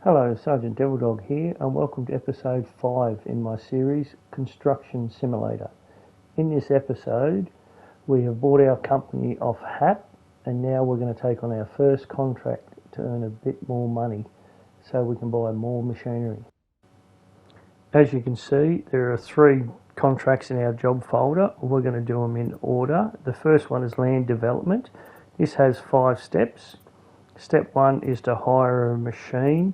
Hello, Sergeant Devil Dog here, and welcome to episode 5 in my series Construction Simulator. In this episode, we have bought our company off HAP, and now we're going to take on our first contract to earn a bit more money so we can buy more machinery. As you can see, there are 3 contracts in our job folder. We're going to do them in order. The first one is land development. This has 5 steps. Step 1 is to hire a machine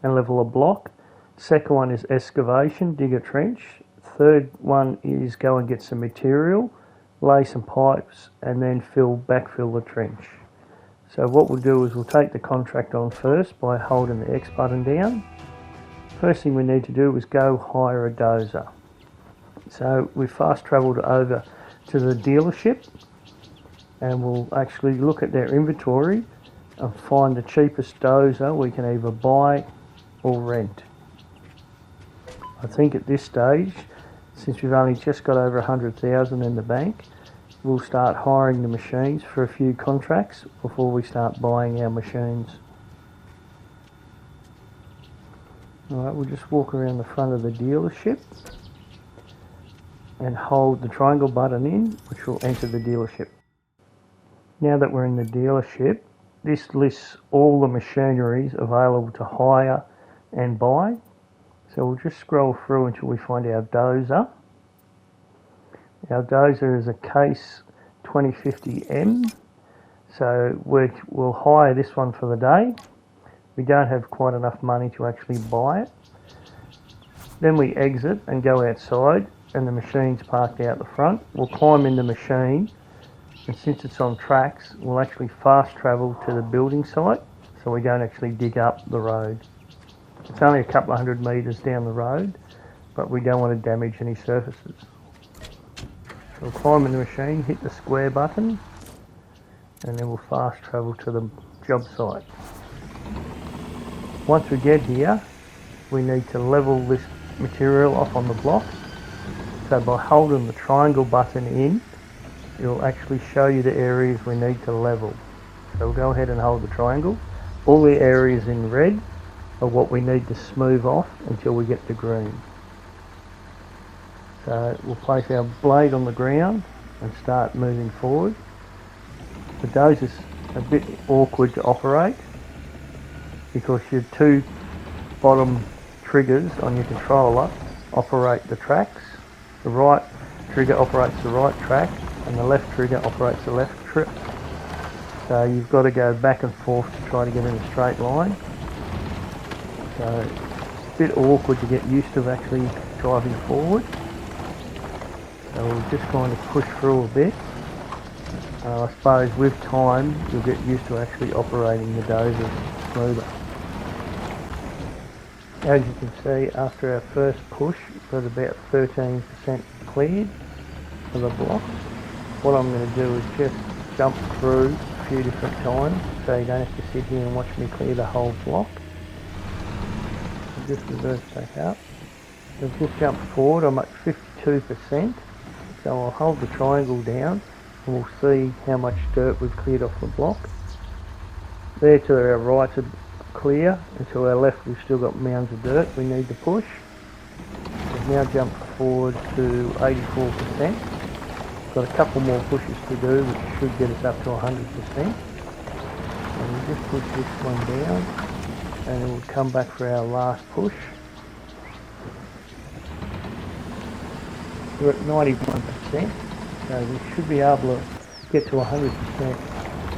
and level a block. Second one is excavation, dig a trench. Third one is go and get some material, lay some pipes, and then backfill the trench. So what we'll do is we'll take the contract on first by holding the X button down. First thing we need to do is go hire a dozer. So we fast travelled over to the dealership and we'll actually look at their inventory and find the cheapest dozer we can either buy or rent. I think at this stage, since we've only just got over 100,000 in the bank, we'll start hiring the machines for a few contracts before we start buying our machines. Alright, we'll just walk around the front of the dealership and hold the triangle button in, which will enter the dealership. Now that we're in the dealership, this lists all the machineries available to hire and buy. So we'll just scroll through until we find our dozer. Our dozer is a Case 2050M. So we'll hire this one for the day. We don't have quite enough money to actually buy it. Then we exit and go outside, and the machine's parked out the front. We'll climb in the machine, and since it's on tracks, we'll actually fast travel to the building site so we don't actually dig up the road. It's only a couple of 100 metres down the road, but we don't want to damage any surfaces. So we'll climb in the machine, hit the square button, and then we'll fast travel to the job site. Once we get here, we need to level this material off on the block. So by holding the triangle button in, it'll actually show you the areas we need to level. So we'll go ahead and hold the triangle. All the areas in red are what we need to smooth off until we get to green. So we'll place our blade on the ground and start moving forward. The dozer's a bit awkward to operate because your 2 bottom triggers on your controller operate the tracks. The right trigger operates the right track and the left trigger operates the left trip. So you've got to go back and forth to try to get in a straight line. So it's a bit awkward to get used to actually driving forward. So we'll just kind of push through a bit. I suppose with time you'll get used to actually operating the dozer smoother. As you can see, after our first push, we've got about 13% cleared of the block. What I'm going to do is just jump through a few different times so you don't have to sit here and watch me clear the whole block. I'll just reverse back up. I've just jumped forward, I'm at 52%, so I'll hold the triangle down and we'll see how much dirt we've cleared off the block. There to our right are clear, and to our left we've still got mounds of dirt we need to push. We've now jumped forward to 84%. Got a couple more pushes to do which should get us up to 100%. And we'll just push this one down and then we'll come back for our last push. We're at 91%, so we should be able to get to 100%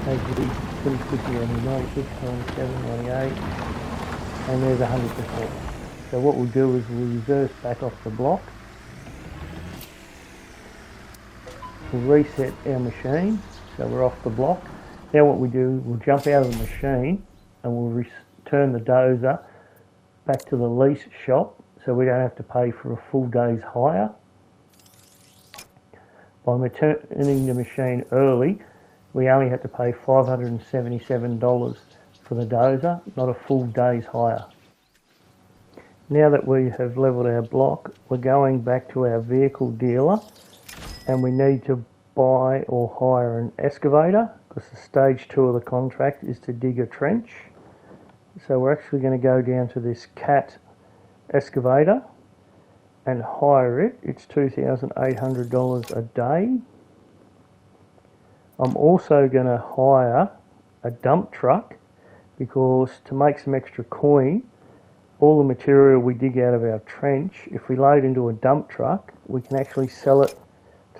as we finish quickly on 96, 97, 98, and there's 100%. So what we'll do is we'll reverse back off the block. We'll reset our machine, so we're off the block. Now what we do, we'll jump out of the machine and we'll return the dozer back to the lease shop so we don't have to pay for a full day's hire. By returning the machine early, we only had to pay $577 for the dozer, not a full day's hire. Now that we have levelled our block, we're going back to our vehicle dealer and we need to buy or hire an excavator because the stage 2 of the contract is to dig a trench. So we're actually going to go down to this Cat excavator and hire it. It's $2,800 a day. I'm also going to hire a dump truck because to make some extra coin, all the material we dig out of our trench, if we load into a dump truck, we can actually sell it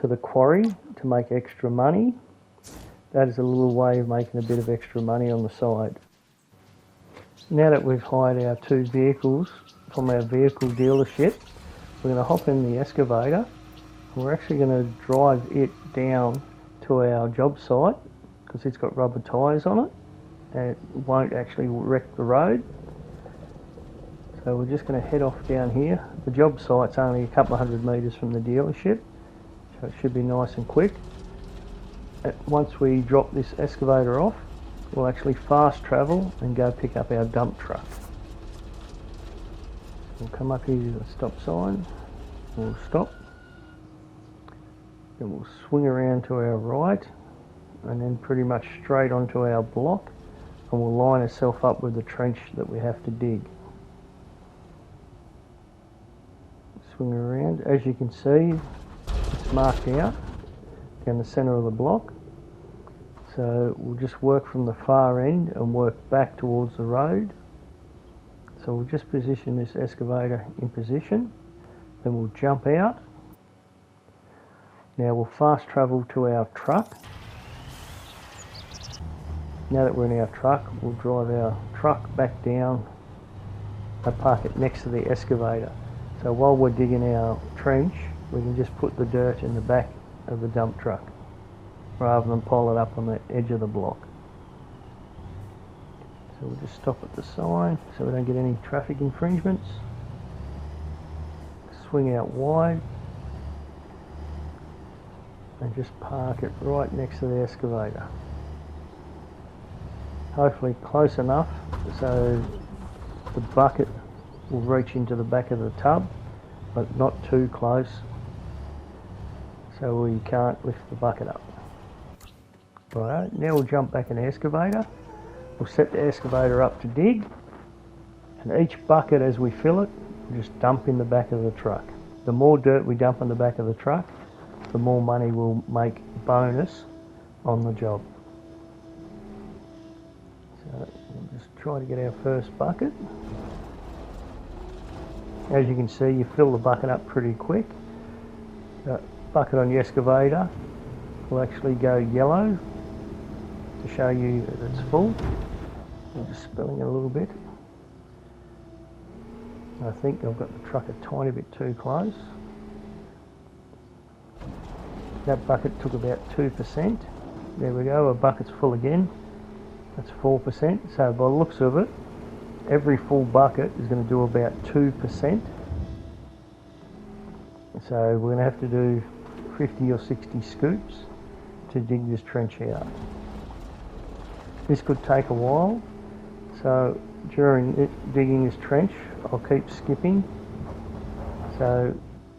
to the quarry to make extra money. That is a little way of making a bit of extra money on the side. Now that we've hired our two vehicles from our vehicle dealership, we're going to hop in the excavator and we're actually going to drive it down to our job site because it's got rubber tyres on it and it won't actually wreck the road. So we're just going to head off down here. The job site's only a couple of 100 metres from the dealership, so it should be nice and quick. Once we drop this excavator off, we'll actually fast travel and go pick up our dump truck. We'll come up here to the stop sign, we'll stop, then we'll swing around to our right and then pretty much straight onto our block, and we'll line ourselves up with the trench that we have to dig. Swing around, as you can see it's marked out down the centre of the block. So we'll just work from the far end and work back towards the road. So we'll just position this excavator in position, then we'll jump out. Now we'll fast travel to our truck. Now that we're in our truck, we'll drive our truck back down and park it next to the excavator. So while we're digging our trench, we can just put the dirt in the back of the dump truck rather than pile it up on the edge of the block. So we'll just stop at the sign so we don't get any traffic infringements. Swing out wide and just park it right next to the excavator. Hopefully close enough so the bucket will reach into the back of the tub, but not too close so we can't lift the bucket up. Right, now we'll jump back in the excavator. We'll set the excavator up to dig, and each bucket as we fill it, we'll just dump in the back of the truck. The more dirt we dump in the back of the truck, the more money we'll make bonus on the job. So we'll just try to get our first bucket. As you can see, you fill the bucket up pretty quick. The bucket on the excavator will actually go yellow to show you that it's full. I'm just spilling it a little bit. I think I've got the truck a tiny bit too close. That bucket took about 2%. There we go, a bucket's full again. That's 4%. So by the looks of it, every full bucket is going to do about 2%. So we're going to have to do 50 or 60 scoops to dig this trench out. This could take a while, so during digging this trench I'll keep skipping, so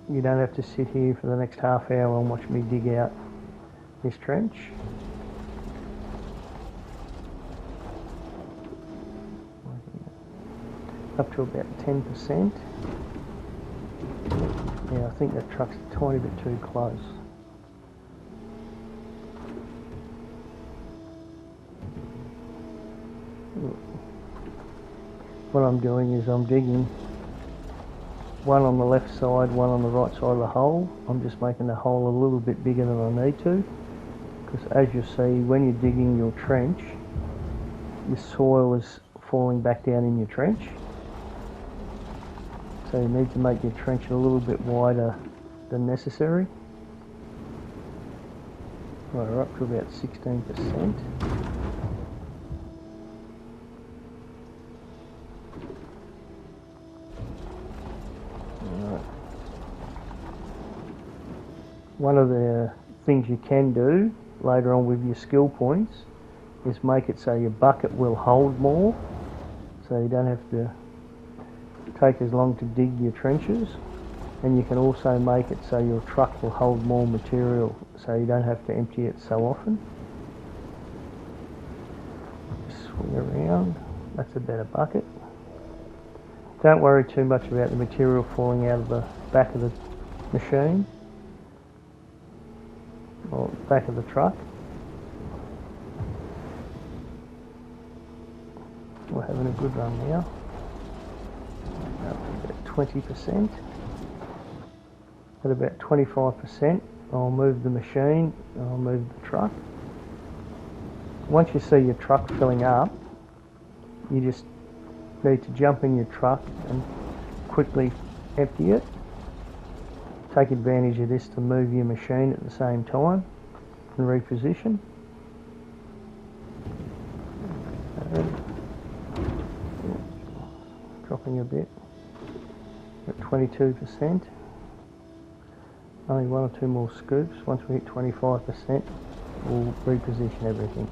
you don't have to sit here for the next half hour and watch me dig out this trench. Up to about 10%. Yeah, I think that truck's a tiny bit too close. What I'm doing is I'm digging one on the left side, one on the right side of the hole. I'm just making the hole a little bit bigger than I need to, because as you see, when you're digging your trench, the soil is falling back down in your trench. So you need to make your trench a little bit wider than necessary. Right, we're up to about 16%. Right. One of the things you can do later on with your skill points is make it so your bucket will hold more, so you don't have to take as long to dig your trenches, and you can also make it so your truck will hold more material so you don't have to empty it so often. Just swing around. That's a better bucket. Don't worry too much about the material falling out of the back of the machine or back of the truck. We're having a good run now. Up to about 20%. At about 25%, I'll move the machine, I'll move the truck. Once you see your truck filling up, you just need to jump in your truck and quickly empty it. Take advantage of this to move your machine at the same time and reposition. Dropping a bit at 22%. Only one or two more scoops. Once we hit 25%, we'll reposition everything.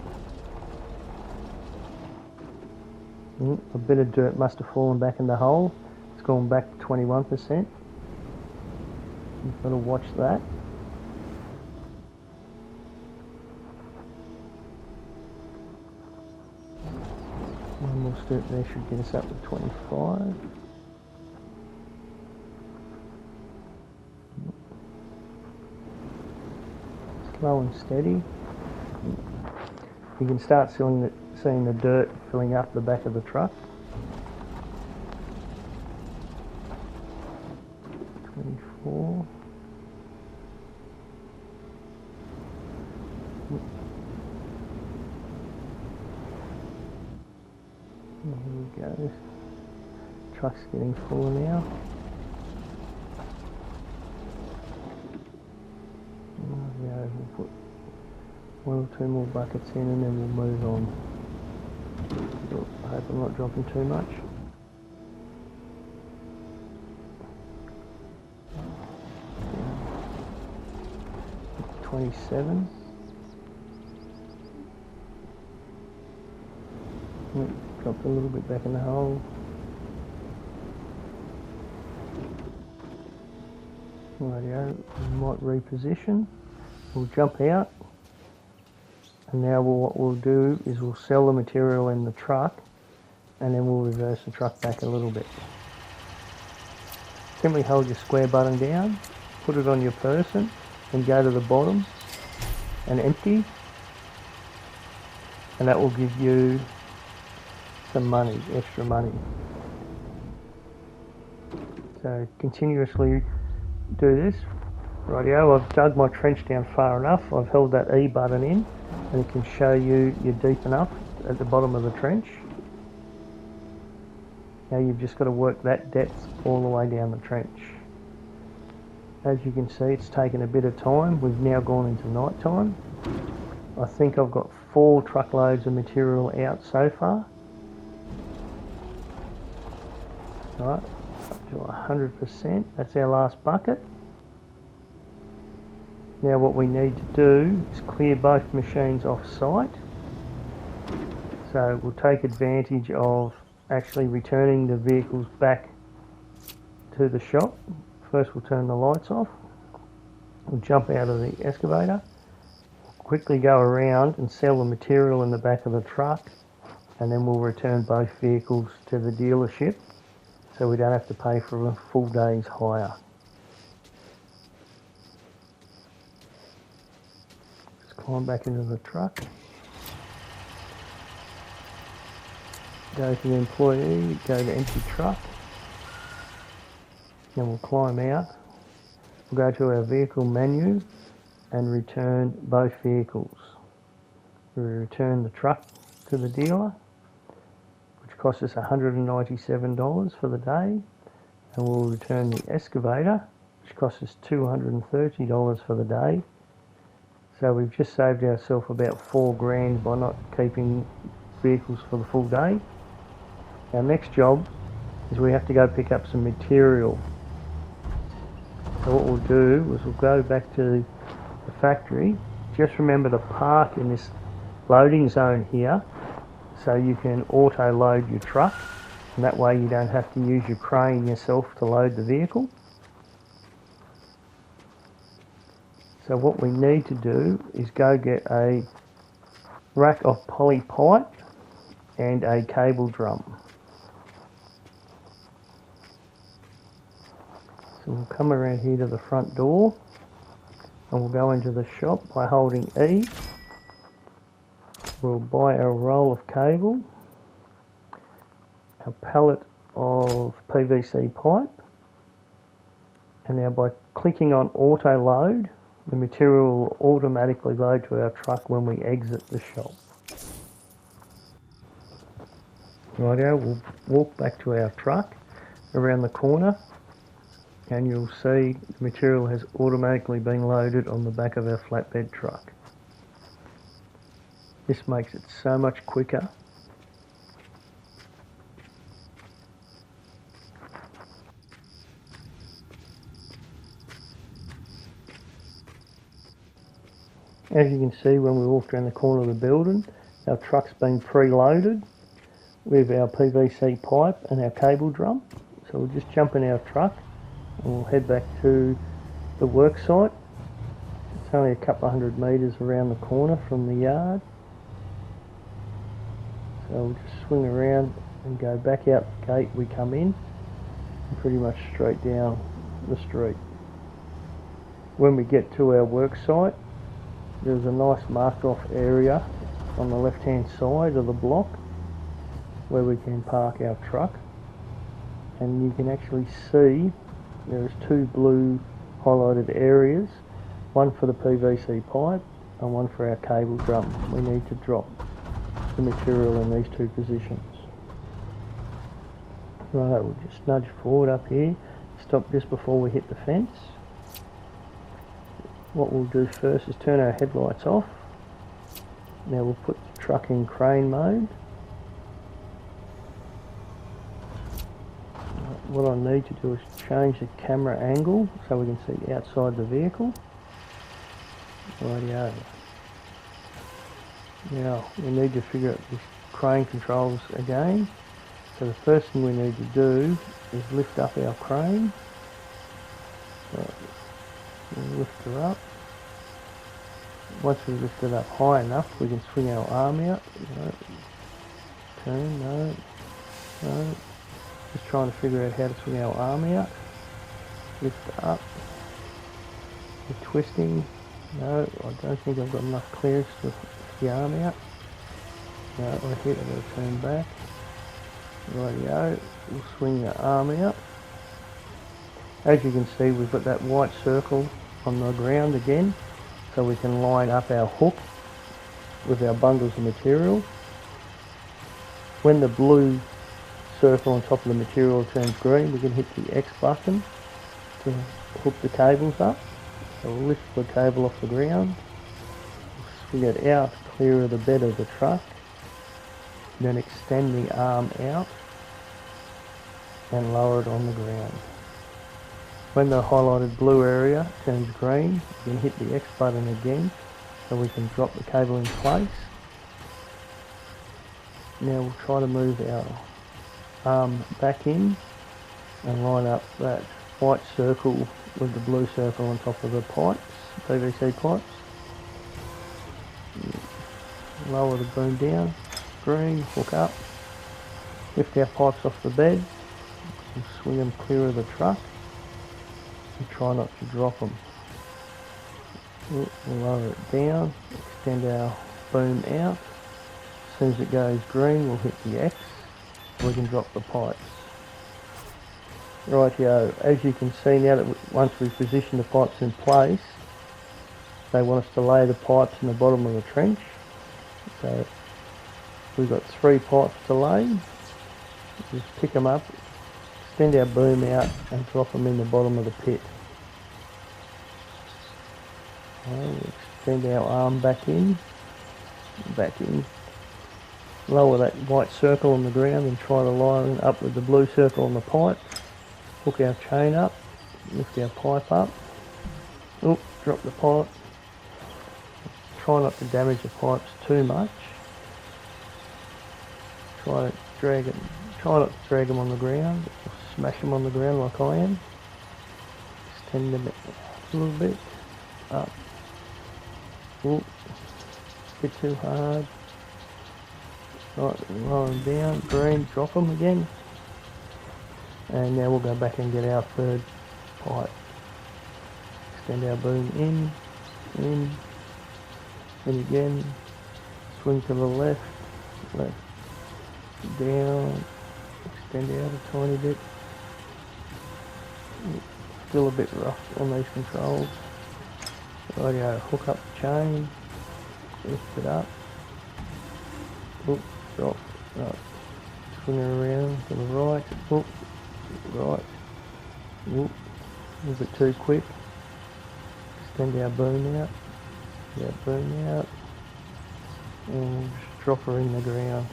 A bit of dirt must have fallen back in the hole. It's gone back to 21%. You've got to watch that. One more scoop there should get us up to 25. Slow and steady. You can start seeing the dirt filling up the back of the truck. 24. Here we go. Truck's getting fuller now. We'll put one or two more buckets in and then we'll move on. I hope I'm not dropping too much. Yeah. 27. Dropped a little bit back in the hole. Rightio, we might reposition. We'll jump out, and now what we'll do is we'll sell the material in the truck, and then we'll reverse the truck back a little bit. Simply hold your square button down, put it on your person, and go to the bottom and empty, and that will give you some money, extra money. So continuously do this. Rightio, I've dug my trench down far enough. I've held that E button in and it can show you you're deep enough at the bottom of the trench. Now you've just got to work that depth all the way down the trench. As you can see, it's taken a bit of time. We've now gone into night time. I think I've got 4 truckloads of material out so far. Right, up to 100%. That's our last bucket. Now what we need to do is clear both machines off site. So we'll take advantage of actually returning the vehicles back to the shop. First we'll turn the lights off. We'll jump out of the excavator, quickly go around and sell the material in the back of the truck, and then we'll return both vehicles to the dealership so we don't have to pay for a full day's hire. Just climb back into the truck. Go to the employee, go to empty truck. Then we'll climb out. We'll go to our vehicle menu and return both vehicles. We return the truck to the dealer, which cost us $197 for the day, and we'll return the excavator, which cost us $230 for the day. So we've just saved ourselves about $4 grand by not keeping vehicles for the full day. Our next job is we have to go pick up some material. So what we'll do is we'll go back to the factory. Just remember to park in this loading zone here so you can auto load your truck, and that way you don't have to use your crane yourself to load the vehicle. So what we need to do is go get a rack of poly pipe and a cable drum. So we'll come around here to the front door and we'll go into the shop by holding E. We'll buy our roll of cable, a pallet of PVC pipe, and now by clicking on auto load, the material will automatically load to our truck when we exit the shop. Rightio, we'll walk back to our truck around the corner and you'll see the material has automatically been loaded on the back of our flatbed truck. This makes it so much quicker. As you can see, when we walked around the corner of the building, our truck's been preloaded with our PVC pipe and our cable drum. So we'll just jump in our truck and we'll head back to the work site. It's only a couple of 100 metres around the corner from the yard. So we'll just swing around and go back out the gate we come in and pretty much straight down the street. When we get to our work site, there's a nice marked off area on the left hand side of the block where we can park our truck, and you can actually see there's two blue highlighted areas, one for the PVC pipe and one for our cable drum. We need to drop the material in these two positions. Right, we'll just nudge forward up here, stop just before we hit the fence. What we'll do first is turn our headlights off. Now we'll put the truck in crane mode. What I need to do is change the camera angle so we can see outside the vehicle. Rightio. Now we need to figure out the crane controls again. So the first thing we need to do is lift up our crane. So we'll lift her up. Once we lift it up high enough, we can swing our arm out. No. Turn, no. Just trying to figure out how to swing our arm out. Lift up. We're twisting. No, I don't think I've got enough clearance to lift the arm out. No, I hit it, I'll turn back. Rightio, we'll swing the arm out. As you can see, we've got that white circle on the ground again, so we can line up our hook with our bundles of material. When the blue circle on top of the material turns green, we can hit the X button to hook the cables up. So we'll lift the cable off the ground, swing it out clear of the bed of the truck, then extend the arm out and lower it on the ground. When the highlighted blue area turns green, you can hit the X button again so we can drop the cable in place. Now we'll try to move our arm back in and line up that white circle with the blue circle on top of the pipes, PVC pipes. Lower the boom down, green, hook up, lift our pipes off the bed, and swing them clear of the truck, and try not to drop them. We'll lower it down, extend our boom out. As soon as it goes green, we'll hit the X, we can drop the pipes. Rightio, as you can see now that once we've positioned the pipes in place, they want us to lay the pipes in the bottom of the trench. So we've got 3 pipes to lay. Just pick them up, extend our boom out and drop them in the bottom of the pit. We'll extend our arm back in, lower that white circle on the ground and try to line up with the blue circle on the pipe. Hook our chain up, lift our pipe up, drop the pipe. Try not to damage the pipes too much. Try not to drag them on the ground, or smash them on the ground like I am. Extend them a little bit, up. Bit too hard. Right, lower them down, green, drop them again. And now we'll go back and get our third pipe. Extend our boom in again. Swing to the left, down, extend out a tiny bit. Still a bit rough on these controls. Rightio, hook up the chain, lift it up. Oop, drop, right. Swing it around to the right, oop, right, oop, a little bit too quick. Extend our boom out, and just drop her in the ground.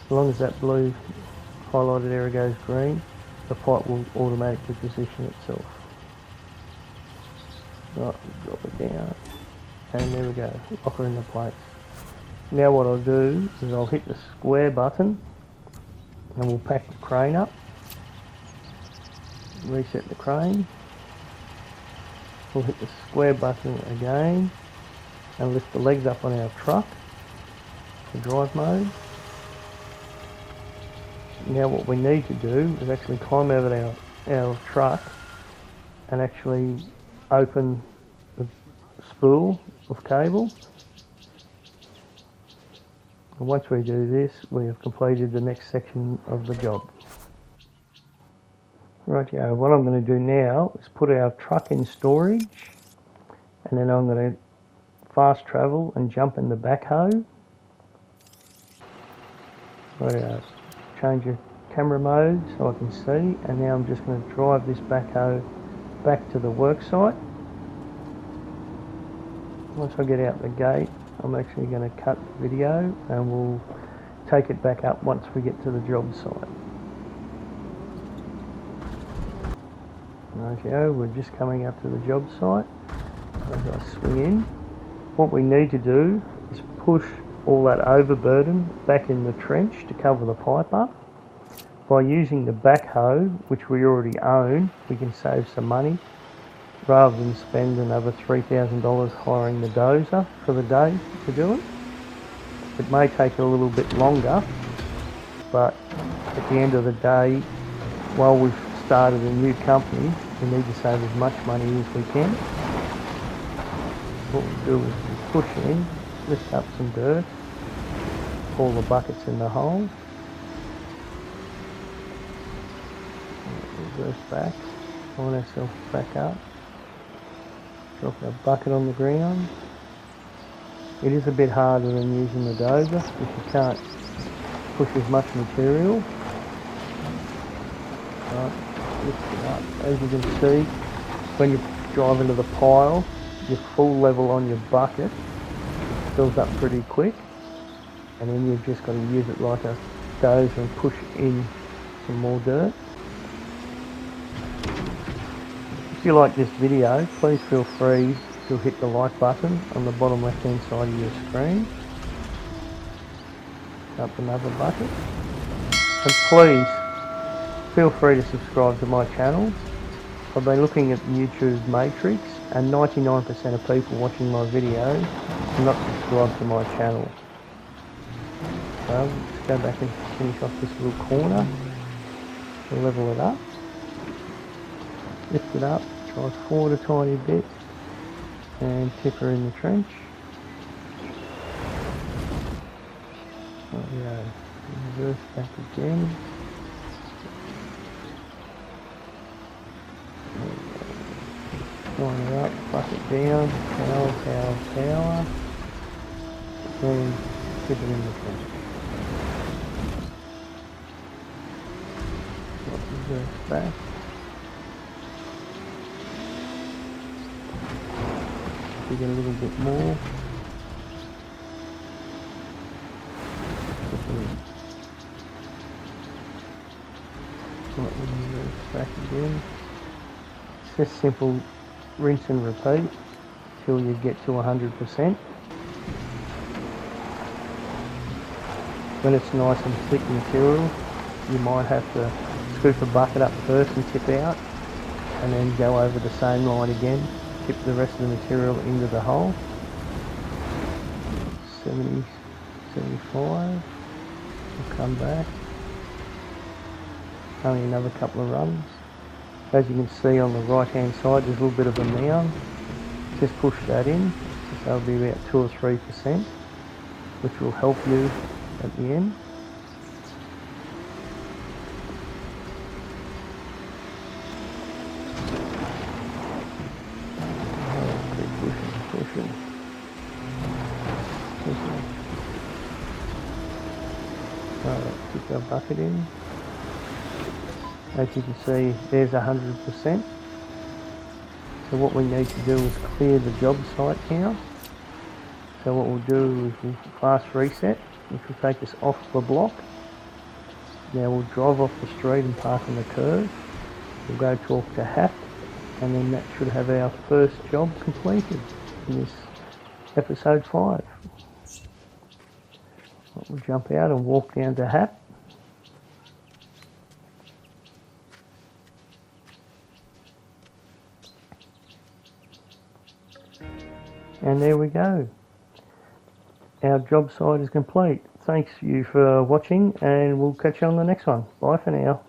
As long as that blue highlighted area goes green, the pipe will automatically position itself. Right, drop it down, and there we go, lock her into place. Now what I'll do is I'll hit the square button, and we'll pack the crane up, reset the crane. We'll hit the square button again, and lift the legs up on our truck for drive mode. Now what we need to do is actually climb over our truck and actually open the spool of cable. And once we do this, we have completed the next section of the job. Rightio, what I'm going to do now is put our truck in storage, and then I'm going to fast travel and jump in the backhoe. Rightio, change your camera mode so I can see, and now I'm just going to drive this backhoe back to the work site. Once I get out the gate, I'm actually going to cut the video and we'll take it back up once we get to the job site. Rightio, we're just coming up to the job site. As I swing in, what we need to do is push all that overburden back in the trench to cover the pipe up. By using the backhoe, which we already own, we can save some money rather than spend another $3,000 hiring the dozer for the day to do it. It may take a little bit longer, but at the end of the day, while we've started a new company, we need to save as much money as we can. What we do is we push in, lift up some dirt, pour the buckets in the hole, reverse back, line ourselves back up, drop our bucket on the ground. It is a bit harder than using the dozer if you can't push as much material. Right, lift it up. As you can see, when you drive into the pile, your full level on your bucket fills up pretty quick, and then you've just got to use it like a dozer and push in some more dirt. If you like this video, please feel free to hit the like button on the bottom left hand side of your screen. Up another bucket. And please feel free to subscribe to my channel. I've been looking at the YouTube matrix, and 99% of people watching my videos are not subscribed to my channel. So let's go back and finish off this little corner. We'll level it up. Lift it up, drive forward a tiny bit, and tip her in the trench. There we go. Reverse back again. Line her up, bucket down, power, and tip it in the trench. Reverse back. Get a little bit more. Back again. It's just simple rinse and repeat till you get to 100%. When it's nice and thick material, you might have to scoop a bucket up first and tip out, and then go over the same line again. Tip the rest of the material into the hole. 70, 75. We'll come back. Only another couple of runs. As you can see on the right hand side, there's a little bit of a mound. Just push that in. So that'll be about 2 or 3%, which will help you at the end. Keep pushing. Alright, put our bucket in. As you can see, there's 100%. So what we need to do is clear the job site now. So what we'll do is we'll fast reset, which will take us off the block. Now we'll drive off the street and park on the curb. We'll go talk to Hap, and then that should have our first job completed in this episode 5. We'll jump out and walk down to Hap. And there we go. Our job site is complete. Thanks you for watching, and we'll catch you on the next one. Bye for now.